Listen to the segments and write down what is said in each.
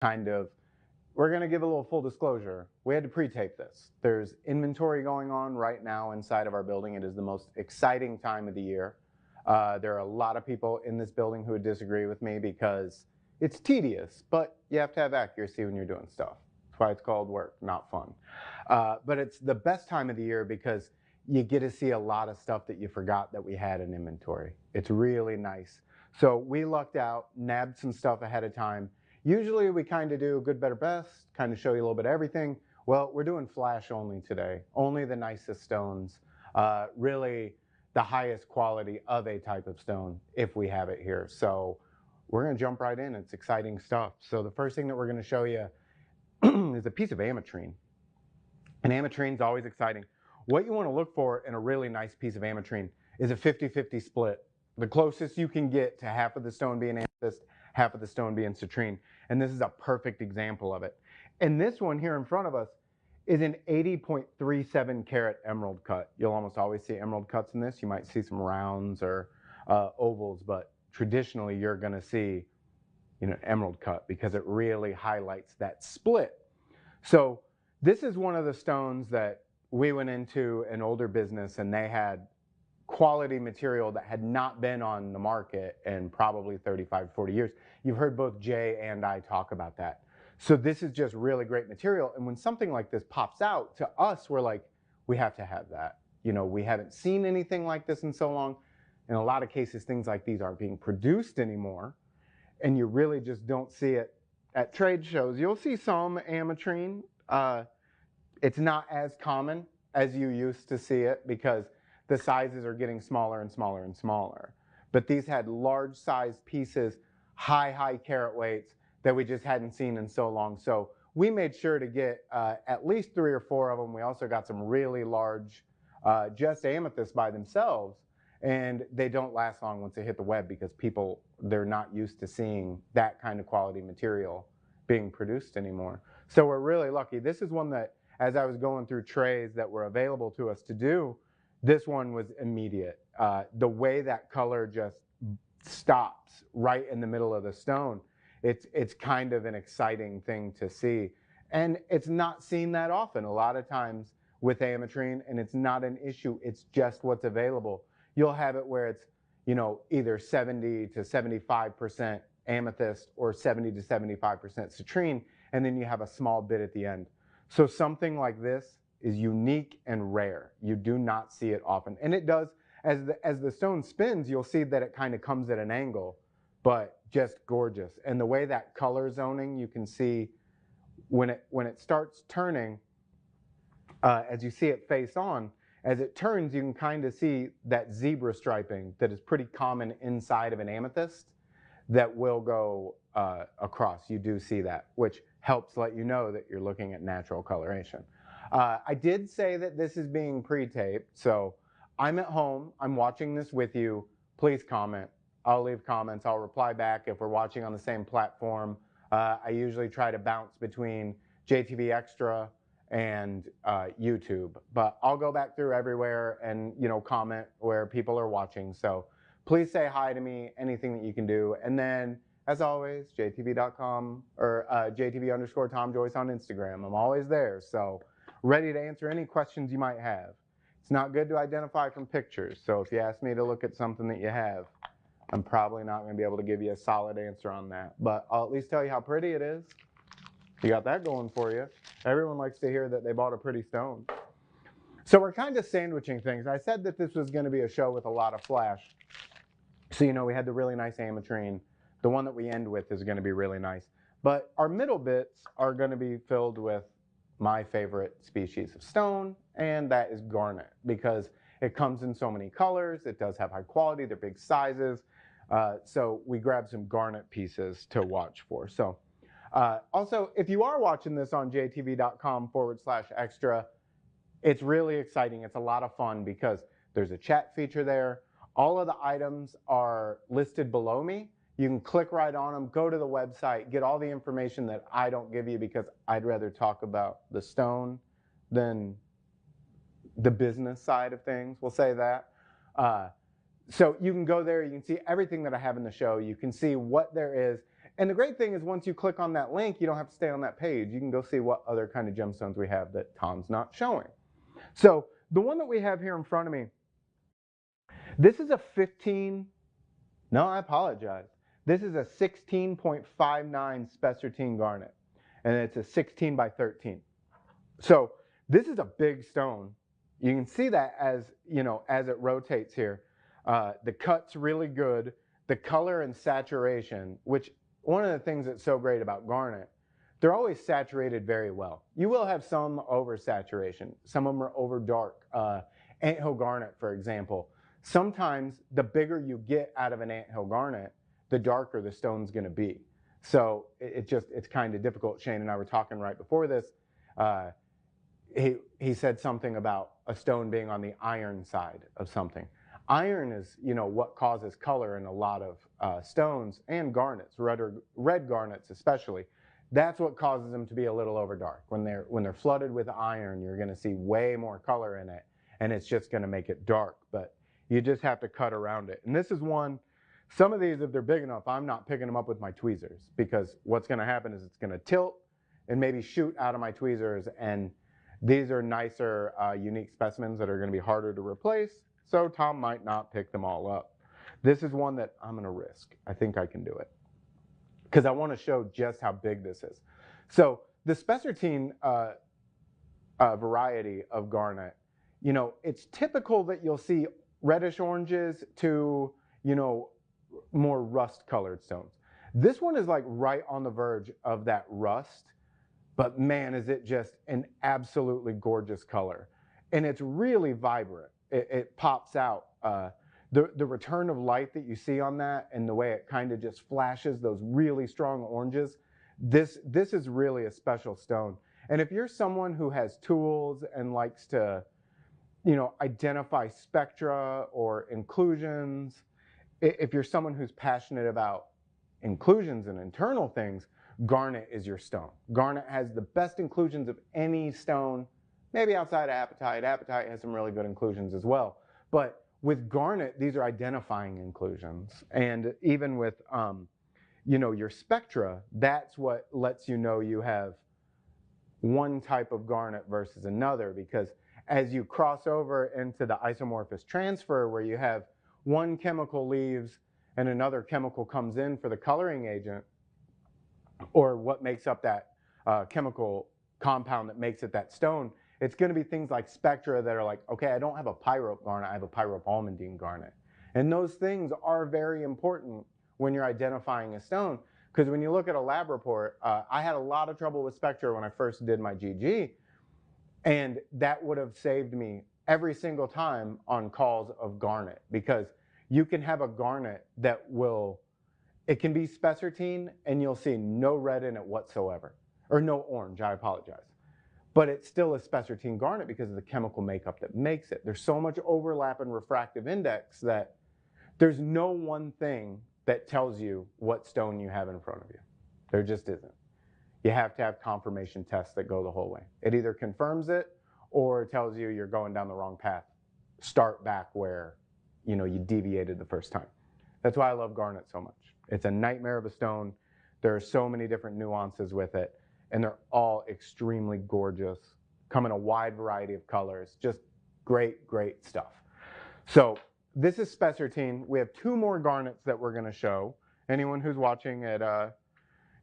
kind of, we're going to give a little full disclosure. We had to pre-tape this. There's inventory going on right now inside of our building. It is the most exciting time of the year. There are a lot of people in this building who would disagree with me because it's tedious, but you have to have accuracy when you're doing stuff. That's why it's called work, not fun. But it's the best time of the year because you get to see a lot of stuff that you forgot that we had in inventory. It's really nice. So we lucked out, nabbed some stuff ahead of time. Usually we kind of do good, better, best, kind of show you a little bit of everything. Well, we're doing flash only today, only the nicest stones, really the highest quality of a type of stone if we have it here. So we're going to jump right in. It's exciting stuff. So the first thing that we're going to show you is a piece of ametrine. And ametrine is always exciting. What you want to look for in a really nice piece of ametrine is a 50-50 split. The closest you can get to half of the stone being amethyst, half of the stone being citrine. And this is a perfect example of it. And this one here in front of us is an 80.37 carat emerald cut. You'll almost always see emerald cuts in this. You might see some rounds or ovals, but traditionally you're going to see, emerald cut because it really highlights that split. So this is one of the stones that we went into an older business and they had quality material that had not been on the market in probably 35, 40 years. You've heard both Jay and I talk about that. So this is just really great material. And when something like this pops out, to us, we're like, we have to have that. We haven't seen anything like this in so long. In a lot of cases, things like these aren't being produced anymore. And you really just don't see it at trade shows. You'll see some ametrine. It's not as common as you used to see it because the sizes are getting smaller and smaller and smaller. But these had large size pieces, high carat weights that we just hadn't seen in so long. So we made sure to get at least 3 or 4 of them. We also got some really large just amethysts by themselves. And they don't last long once they hit the web because people, they're not used to seeing that kind of quality material being produced anymore. So we're really lucky. This is one that, as I was going through trays that were available to us to do, this one was immediate. The way that color just stops right in the middle of the stone, it's kind of an exciting thing to see. And it's not seen that often. A lot of times with ametrine, and it's not an issue, it's just what's available. You'll have it where it's, either 70 to 75% amethyst or 70 to 75% citrine, and then you have a small bit at the end. So something like this is unique and rare. You do not see it often. And it does, as the stone spins, you'll see that it kind of comes at an angle, but just gorgeous. And the way that color zoning, you can see when it starts turning, as you see it face on, as it turns, you can kind of see that zebra striping that is pretty common inside of an amethyst that will go across. You do see that, which helps let you know that you're looking at natural coloration. I did say that this is being pre-taped, so I'm at home, I'm watching this with you. Please comment. I'll leave comments, I'll reply back if we're watching on the same platform. I usually try to bounce between JTV Extra and YouTube, but I'll go back through everywhere and comment where people are watching. So please say hi to me, anything that you can do. And then, as always, jtv.com or jtv_Tom Joyce on Instagram. I'm always there, so ready to answer any questions you might have. It's not good to identify from pictures, so if you ask me to look at something that you have, I'm probably not going to be able to give you a solid answer on that. But I'll at least tell you how pretty it is. You got that going for you. Everyone likes to hear that they bought a pretty stone. So we're kind of sandwiching things. I said that this was going to be a show with a lot of flash. So we had the really nice ametrine. The one that we end with is going to be really nice. But our middle bits are going to be filled with my favorite species of stone, and that is garnet, because it comes in so many colors. It does have high quality. They're big sizes. So we grabbed some garnet pieces to watch for. So also, if you are watching this on jtv.com/extra, it's really exciting. It's a lot of fun because there's a chat feature there. All of the items are listed below me. You can click right on them, go to the website, get all the information that I don't give you because I'd rather talk about the stone than the business side of things. We'll say that. So you can go there, you can see everything that I have in the show. You can see what there is. And the great thing is once you click on that link, you don't have to stay on that page. You can go see what other kind of gemstones we have that Tom's not showing. So the one that we have here in front of me, this is a 15, no, I apologize. This is a 16.59 spessartine garnet, and it's a 16 by 13. So this is a big stone. You can see that as, you know, as it rotates here. The cut's really good. The color and saturation, which one of the things that's so great about garnet, they're always saturated very well. You will have some oversaturation. Some of them are over dark. Anthill garnet, for example. Sometimes the bigger you get out of an anthill garnet, the darker the stone's going to be. So it's kind of difficult. Shane and I were talking right before this. He said something about a stone being on the iron side of something. Iron is, you know, what causes color in a lot of stones and garnets, red garnets especially. That's what causes them to be a little over dark. When they're flooded with iron, you're going to see way more color in it, and it's just going to make it dark. But you just have to cut around it. And this is one. Some of these, if they're big enough, I'm not picking them up with my tweezers, because what's going to happen is it's going to tilt and maybe shoot out of my tweezers. And these are nicer, unique specimens that are going to be harder to replace. So Tom might not pick them all up. This is one that I'm going to risk. I think I can do it, because I want to show just how big this is. So the spessartine variety of garnet, you know, it's typical that you'll see reddish oranges to, you know, more rust colored stones. This one is like right on the verge of that rust, but man, is it just an absolutely gorgeous color. And it's really vibrant. It pops out. The return of light that you see on that and the way it kind of just flashes those really strong oranges, this is really a special stone. And if you're someone who has tools and likes to, you know, identify spectra or inclusions, if you're someone who's passionate about inclusions and internal things, garnet is your stone. Garnet has the best inclusions of any stone, maybe outside of apatite. Apatite has some really good inclusions as well. But with garnet, these are identifying inclusions. And even with, you know, your spectra, that's what lets you know you have one type of garnet versus another. Because as you cross over into the isomorphous transfer, where you have one chemical leaves and another chemical comes in for the coloring agent, or what makes up that chemical compound that makes it that stone, it's going to be things like spectra that are like, okay, I don't have a pyrope garnet, I have a pyrope-almandine garnet. And those things are very important when you're identifying a stone, because when you look at a lab report, I had a lot of trouble with spectra when I first did my GG, and that would have saved me every single time on calls of garnet, because you can have a garnet that will, it can be spessartine and you'll see no red in it whatsoever, or no orange, I apologize. But it's still a spessartine garnet because of the chemical makeup that makes it. There's so much overlap in refractive index that there's no one thing that tells you what stone you have in front of you. There just isn't. You have to have confirmation tests that go the whole way. It either confirms it or it tells you you're going down the wrong path. Start back where, you know, you deviated the first time. That's why I love garnet so much. It's a nightmare of a stone. There are so many different nuances with it, and they're all extremely gorgeous, come in a wide variety of colors. Just great, great stuff. So this is spessartine. We have two more garnets that we're going to show. Anyone who's watching at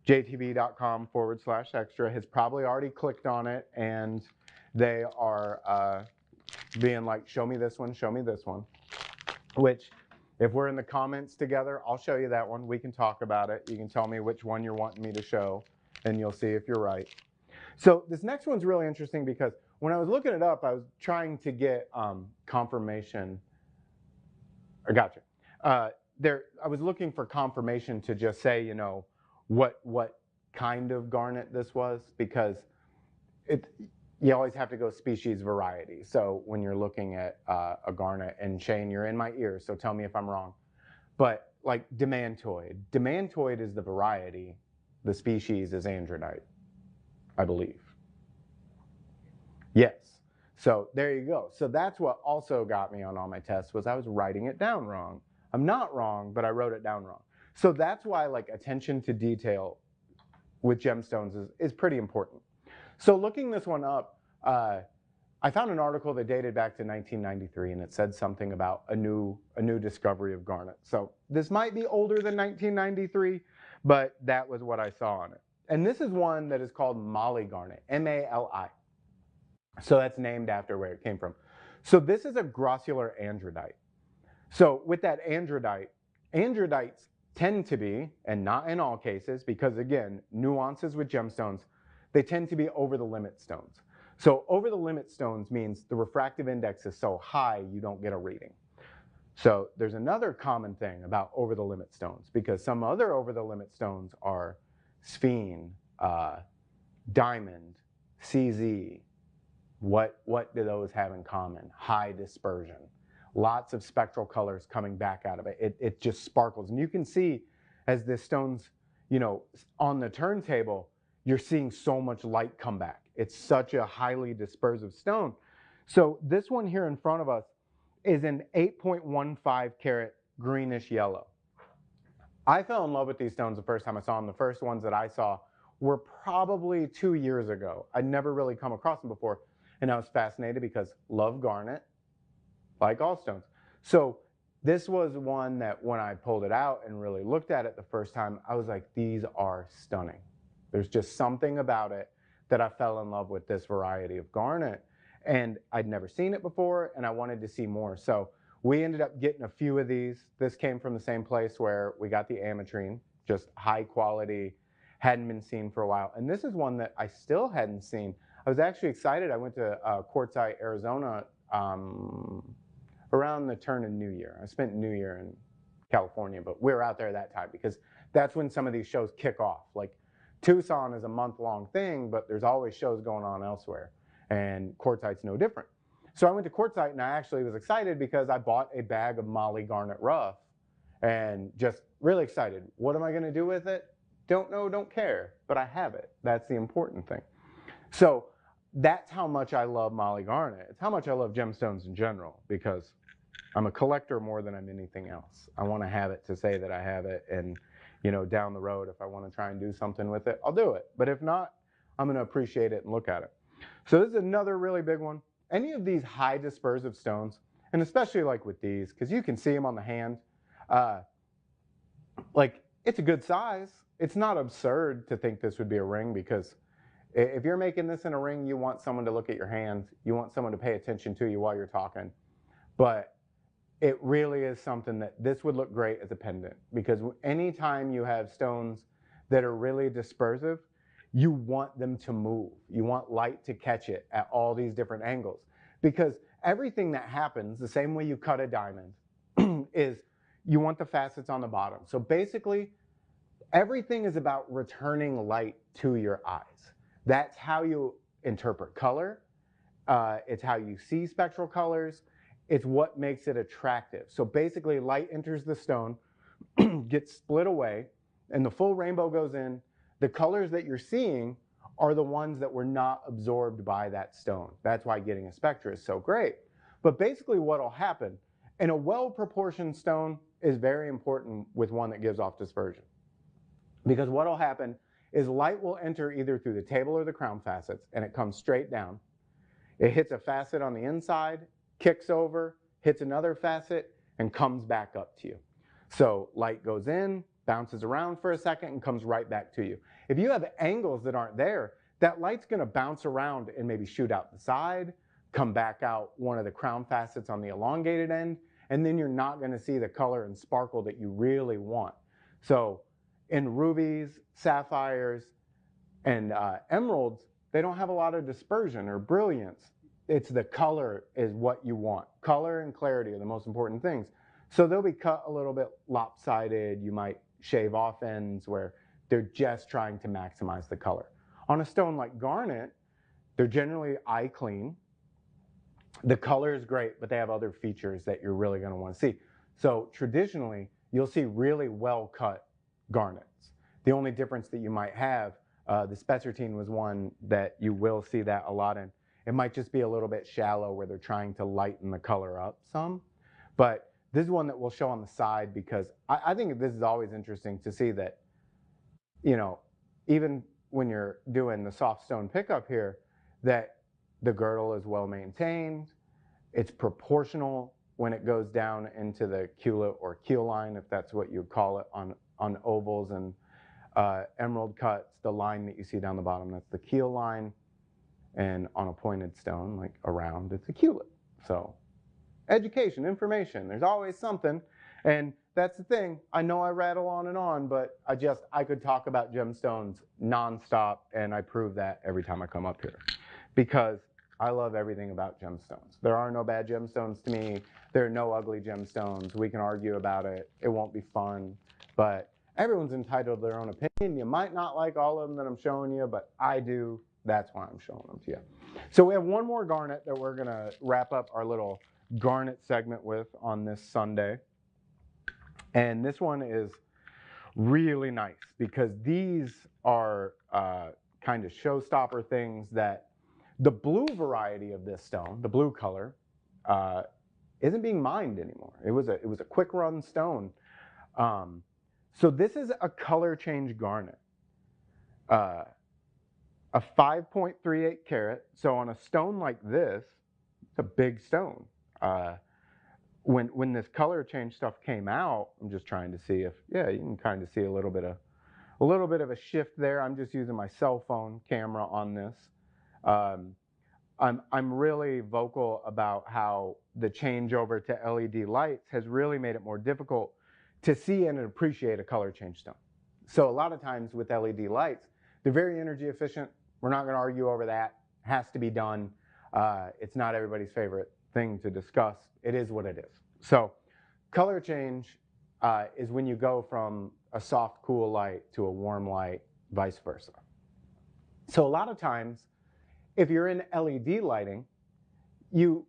jtv.com/extra has probably already clicked on it, and they are being like, show me this one, which if we're in the comments together, I'll show you that one. We can talk about it. You can tell me which one you're wanting me to show, and you'll see if you're right. So this next one's really interesting because when I was looking it up, I was trying to get confirmation. I gotcha. I was looking for confirmation to just say, you know, what kind of garnet this was, because you always have to go species variety. So when you're looking at a garnet, and Shane, you're in my ear, so tell me if I'm wrong. But like demantoid is the variety. The species is andronite, I believe. Yes. So there you go. So that's what also got me on all my tests, was I was writing it down wrong. I'm not wrong, but I wrote it down wrong. So that's why like attention to detail with gemstones is pretty important. So looking this one up, I found an article that dated back to 1993, and it said something about a new discovery of garnet. So this might be older than 1993, but that was what I saw on it. And this is one that is called Mali garnet, M-A-L-I. So that's named after where it came from. So this is a grossular andradite. So with that andradite, andradites tend to be, and not in all cases, because again, nuances with gemstones, they tend to be over the limit stones. So over the limit stones means the refractive index is so high you don't get a reading. So there's another common thing about over the limit stones, because some other over the limit stones are sphene, diamond, CZ. What do those have in common? High dispersion. Lots of spectral colors coming back out of it. It just sparkles. And you can see as this stone's, on the turntable, you're seeing so much light come back. It's such a highly dispersive stone. So this one here in front of us is an 8.15 carat greenish yellow. I fell in love with these stones the first time I saw them. The first ones that I saw were probably 2 years ago. I'd never really come across them before. And I was fascinated because love garnet, like all stones. So this was one that when I pulled it out and really looked at it the first time, I was like, these are stunning. There's just something about it that I fell in love with this variety of garnet. And I'd never seen it before, and I wanted to see more. So we ended up getting a few of these. This came from the same place where we got the ametrine, just high quality, hadn't been seen for a while. And this is one that I still hadn't seen. I was actually excited. I went to Quartzsite, Arizona around the turn of New Year. I spent New Year in California, but we were out there that time because that's when some of these shows kick off. Like Tucson is a month-long thing, but there's always shows going on elsewhere, and Quartzsite's no different. So I went to Quartzsite, and I actually was excited because I bought a bag of Mali garnet rough, and just really excited. What am I going to do with it? Don't know, don't care, but I have it. That's the important thing. So that's how much I love Mali garnet. It's how much I love gemstones in general, because I'm a collector more than I'm anything else. I want to have it to say that I have it, and down the road, if I want to try and do something with it, I'll do it. But if not, I'm going to appreciate it and look at it. So this is another really big one. Any of these high dispersive stones, and especially like with these, because you can see them on the hand, like it's a good size. It's not absurd to think this would be a ring, because if you're making this in a ring, you want someone to look at your hands. You want someone to pay attention to you while you're talking. But it really is something that this would look great as a pendant, because anytime you have stones that are really dispersive, you want them to move. You want light to catch it at all these different angles, because everything that happens, the same way you cut a diamond, is you want the facets on the bottom. So basically, everything is about returning light to your eyes. That's how you interpret color. It's how you see spectral colors. It's what makes it attractive. So basically, light enters the stone, gets split away, and the full rainbow goes in. The colors that you're seeing are the ones that were not absorbed by that stone. That's why getting a spectra is so great. But basically what will happen, in a well-proportioned stone is very important with one that gives off dispersion. Because what will happen is light will enter either through the table or the crown facets, and it comes straight down. It hits a facet on the inside, kicks over, hits another facet, and comes back up to you. So light goes in, bounces around for a second, and comes right back to you. If you have angles that aren't there, that light's going to bounce around and maybe shoot out the side, come back out one of the crown facets on the elongated end, and then you're not going to see the color and sparkle that you really want. So in rubies, sapphires, and emeralds, they don't have a lot of dispersion or brilliance. It's the color is what you want. Color and clarity are the most important things. So they'll be cut a little bit lopsided. You might shave off ends where they're just trying to maximize the color. On a stone like garnet, they're generally eye clean. The color is great, but they have other features that you're really going to want to see. So traditionally, you'll see really well cut garnets. The only difference that you might have, the spessartine was one that you will see that a lot in. It might just be a little bit shallow where they're trying to lighten the color up some, but this is one that we'll show on the side because I think this is always interesting to see that, you know, even when you're doing the soft stone pickup here, that the girdle is well maintained. It's proportional when it goes down into the cula or keel line, if that's what you would call it on ovals and emerald cuts. The line that you see down the bottom, that's the keel line. And on a pointed stone, like around, it's a culet. So education, information, there's always something. And that's the thing. I know I rattle on and on, but I could talk about gemstones nonstop, and I prove that every time I come up here. Because I love everything about gemstones. There are no bad gemstones to me. There are no ugly gemstones. We can argue about it. It won't be fun. But everyone's entitled to their own opinion. You might not like all of them that I'm showing you, but I do. That's why I'm showing them to you. So we have one more garnet that we're going to wrap up our little garnet segment with on this Sunday. And this one is really nice because these are kind of showstopper things that the blue variety of this stone, the blue color, isn't being mined anymore. It was a quick run stone. So this is a color change garnet. A 5.38 carat. So on a stone like this, it's a big stone. When this color change stuff came out, I'm just trying to see if, yeah, you can kind of see a little bit of a shift there. I'm just using my cell phone camera on this. I'm really vocal about how the changeover to LED lights has really made it more difficult to see and appreciate a color change stone. So a lot of times with LED lights, they're very energy efficient. We're not going to argue over that. It has to be done. It's not everybody's favorite thing to discuss. It is what it is. So color change is when you go from a soft, cool light to a warm light, vice versa. So a lot of times, if you're in LED lighting, you're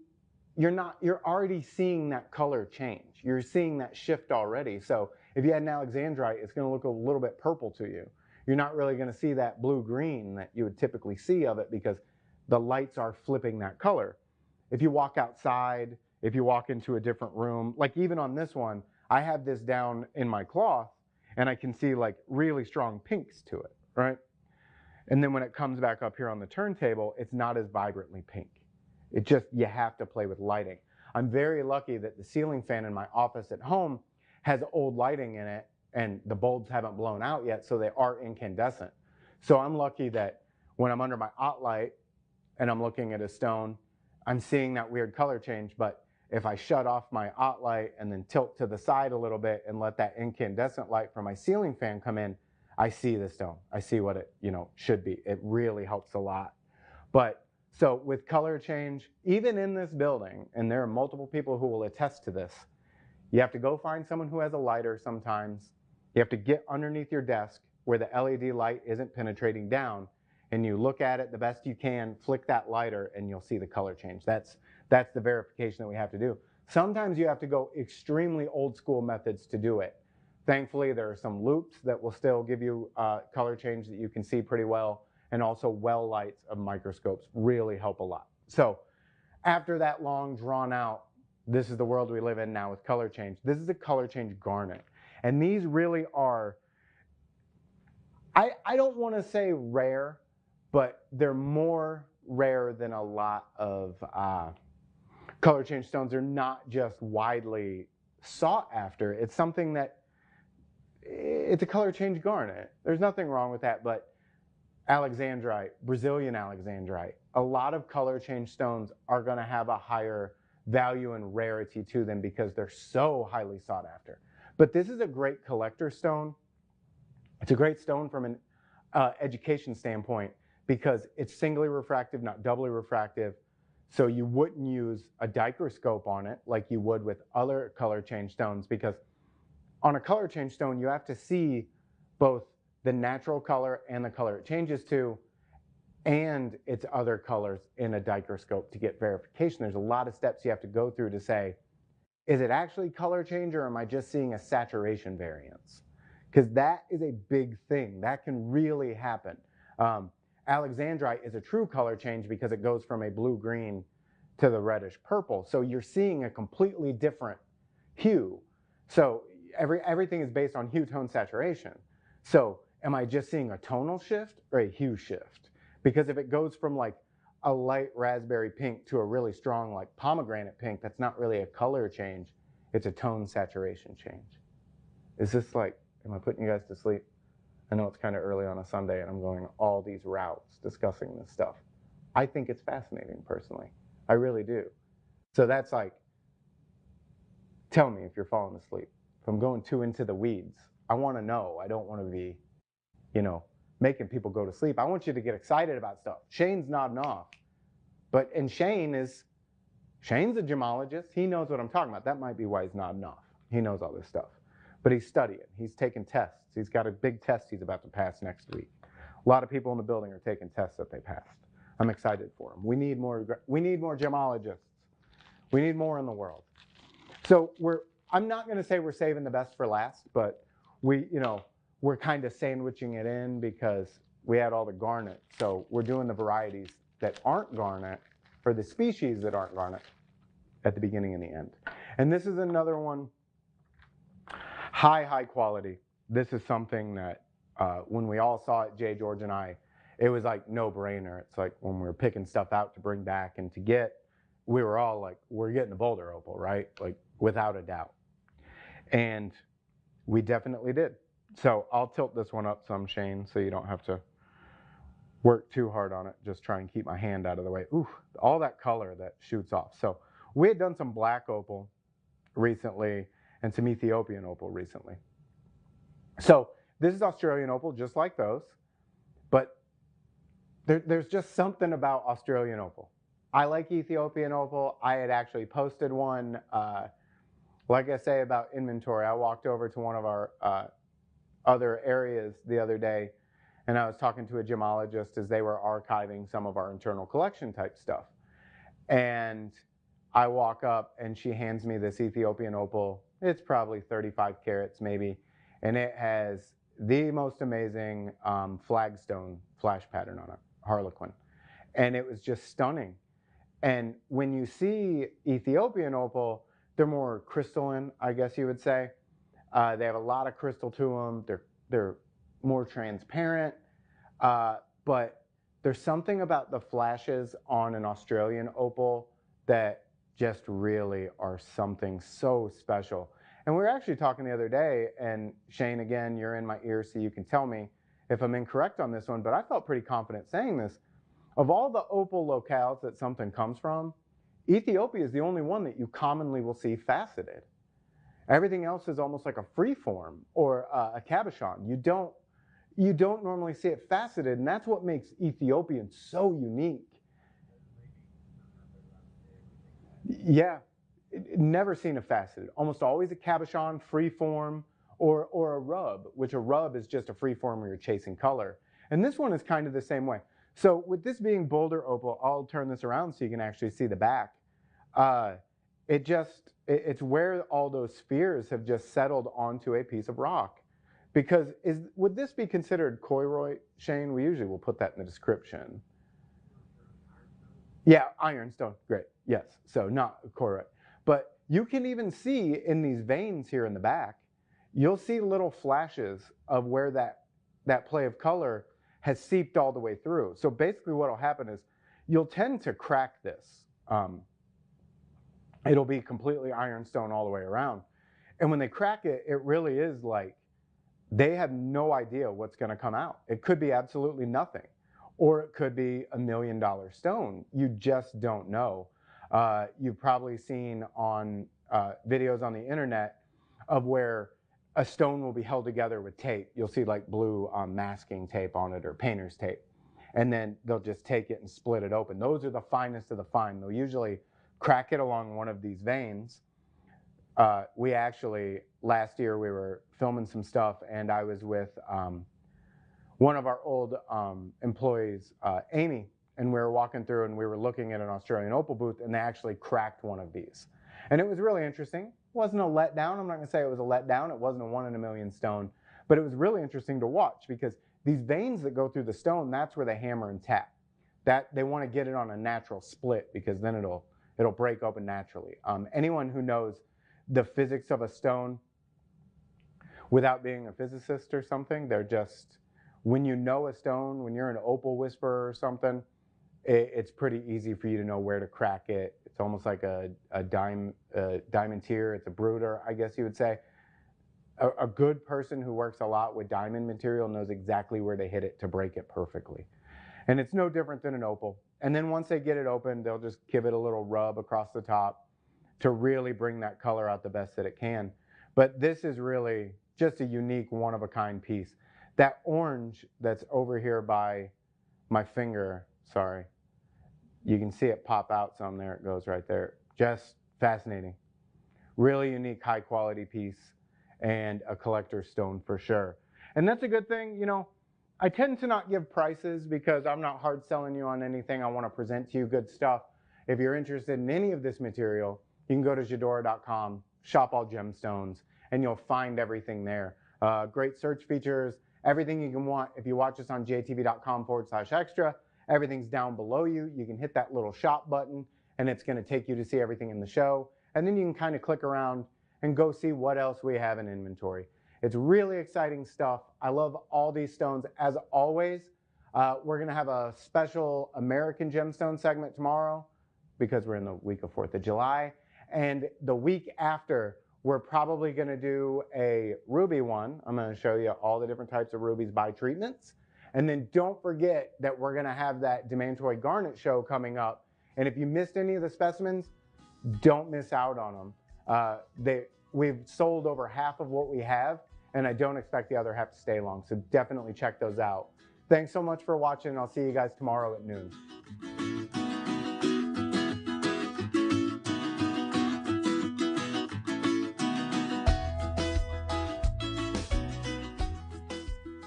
already seeing that color change. You're seeing that shift already. So if you had an alexandrite, it's going to look a little bit purple to you. You're not really going to see that blue-green that you would typically see of it because the lights are flipping that color. If you walk outside, if you walk into a different room, like even on this one, I have this down in my cloth and I can see like really strong pinks to it, right? And then when it comes back up here on the turntable, it's not as vibrantly pink. It just, you have to play with lighting. I'm very lucky that the ceiling fan in my office at home has old lighting in it and the bulbs haven't blown out yet, so they are incandescent. So I'm lucky that when I'm under my OttLite and I'm looking at a stone, I'm seeing that weird color change, but if I shut off my OttLite and then tilt to the side a little bit and let that incandescent light from my ceiling fan come in, I see the stone. I see what it, should be. It really helps a lot. But so with color change, even in this building, and there are multiple people who will attest to this, you have to go find someone who has a lighter sometimes. You have to get underneath your desk where the LED light isn't penetrating down, and you look at it the best you can, flick that lighter, and you'll see the color change. That's the verification that we have to do. Sometimes you have to go extremely old school methods to do it. Thankfully, there are some loops that will still give you color change that you can see pretty well, and also well lights of microscopes really help a lot. So after that long drawn out, this is the world we live in now with color change. This is a color change garnet. And these really are, I don't want to say rare, but they're more rare than a lot of color change stones. They're not just widely sought after. It's something that, it's a color change garnet. There's nothing wrong with that, but alexandrite, Brazilian alexandrite, a lot of color change stones are going to have a higher value and rarity to them because they're so highly sought after. But this is a great collector stone. It's a great stone from an education standpoint because it's singly refractive, not doubly refractive. So you wouldn't use a dichroscope on it like you would with other color change stones, because on a color change stone, you have to see both the natural color and the color it changes to, and its other colors in a dichroscope to get verification. There's a lot of steps you have to go through to say, is it actually color change or am I just seeing a saturation variance? Because that is a big thing. That can really happen. Alexandrite is a true color change because it goes from a blue-green to the reddish purple. So you're seeing a completely different hue. So everything is based on hue, tone, saturation. So am I just seeing a tonal shift or a hue shift? Because if it goes from like a light raspberry pink to a really strong like pomegranate pink, that's not really a color change, it's a tone saturation change. Is this like, am I putting you guys to sleep? I know it's kind of early on a Sunday and I'm going all these routes discussing this stuff. I think it's fascinating personally. I really do. So that's like, tell me if you're falling asleep. If I'm going too into the weeds, I want to know. I don't want to be, making people go to sleep. I want you to get excited about stuff. Shane's nodding off. And Shane's a gemologist. He knows what I'm talking about. That might be why he's nodding off. He knows all this stuff. But he's studying. He's taking tests. He's got a big test he's about to pass next week. A lot of people in the building are taking tests that they passed. I'm excited for them. We need more gemologists. We need more in the world. So I'm not going to say we're saving the best for last, but we're kind of sandwiching it in because we had all the garnet. So we're doing the varieties that aren't garnet, or the species that aren't garnet, at the beginning and the end. And this is another one, high quality. This is something that when we all saw it, Jay, George, and I, it was like no brainer. It's like when we were picking stuff out to bring back and to get, we were all like, we're getting the Boulder Opal, right? Like without a doubt. And we definitely did. So I'll tilt this one up some, Shane, so you don't have to work too hard on it. Just try and keep my hand out of the way. Ooh, all that color that shoots off. So we had done some black opal recently and some Ethiopian opal recently. So this is Australian opal, just like those, but there's just something about Australian opal. I like Ethiopian opal. I had actually posted one, like I say about inventory. I walked over to one of our other areas the other day, and I was talking to a gemologist as they were archiving some of our internal collection type stuff. And I walk up and she hands me this Ethiopian opal. It's probably 35 carats maybe, and it has the most amazing flagstone flash pattern on it, Harlequin. And it was just stunning. And when you see Ethiopian opal, they're more crystalline, I guess you would say. They have a lot of crystal to them. They're more transparent. But there's something about the flashes on an Australian opal that just really are something so special. And we were actually talking the other day, and Shane, again, you're in my ear so you can tell me if I'm incorrect on this one, but I felt pretty confident saying this. Of all the opal locales that something comes from, Ethiopia is the only one that you commonly will see faceted. Everything else is almost like a free form or a cabochon. You don't normally see it faceted, and that's what makes Ethiopian so unique. Yeah, never seen a faceted. Almost always a cabochon, free form, or a rub, which a rub is just a free form where you're chasing color. And this one is kind of the same way. So with this being Boulder opal, I'll turn this around so you can actually see the back. It's where all those spheres have just settled onto a piece of rock. Because would this be considered Koroite, Shane? We usually will put that in the description. Yeah, ironstone, great, yes. So not Koroite. But you can even see in these veins here in the back, you'll see little flashes of where that play of color has seeped all the way through. So basically what will happen is you'll tend to crack this. It'll be completely ironstone all the way around. And when they crack it, it really is like they have no idea what's going to come out. It could be absolutely nothing, or it could be $1 million stone. You just don't know. You've probably seen on videos on the internet of where a stone will be held together with tape. You'll see like blue masking tape on it or painter's tape. And then they'll just take it and split it open. Those are the finest of the fine. They'll usually crack it along one of these veins. We actually, last year we were filming some stuff and I was with one of our old employees, Amy, and we were walking through and we were looking at an Australian opal booth and they actually cracked one of these. And it was really interesting. It wasn't a letdown. I'm not gonna say it was a letdown. It wasn't a 1 in a million stone, but it was really interesting to watch because these veins that go through the stone, that's where they hammer and tap. That they want to get it on a natural split because then it'll break open naturally. Anyone who knows the physics of a stone without being a physicist or something. They're just, when you know a stone, when you're an opal whisperer or something, it's pretty easy for you to know where to crack it. It's almost like a diamantier. It's a brooder, I guess you would say. A good person who works a lot with diamond material knows exactly where to hit it to break it perfectly. And it's no different than an opal. And then once they get it open, they'll just give it a little rub across the top to really bring that color out the best that it can. But this is really just a unique, one-of-a-kind piece. That orange that's over here by my finger, sorry, you can see it pop out some. There it goes right there. Just fascinating. Really unique, high-quality piece and a collector's stone for sure. And that's a good thing. You know, I tend to not give prices because I'm not hard selling you on anything. I want to present to you good stuff. If you're interested in any of this material, you can go to Jadora.com, shop all gemstones, and you'll find everything there. Great search features, everything you can want. If you watch us on jtv.com/extra, everything's down below you. You can hit that little shop button, and it's going to take you to see everything in the show. And then you can kind of click around and go see what else we have in inventory. It's really exciting stuff. I love all these stones. As always, we're going to have a special American gemstone segment tomorrow because we're in the week of 4th of July. And the week after, we're probably going to do a ruby one. I'm going to show you all the different types of rubies by treatments. And then don't forget that we're going to have that Demantoid Garnet show coming up. And if you missed any of the specimens, don't miss out on them. We've sold over half of what we have, and I don't expect the other half to stay long. So definitely check those out. Thanks so much for watching. I'll see you guys tomorrow at noon.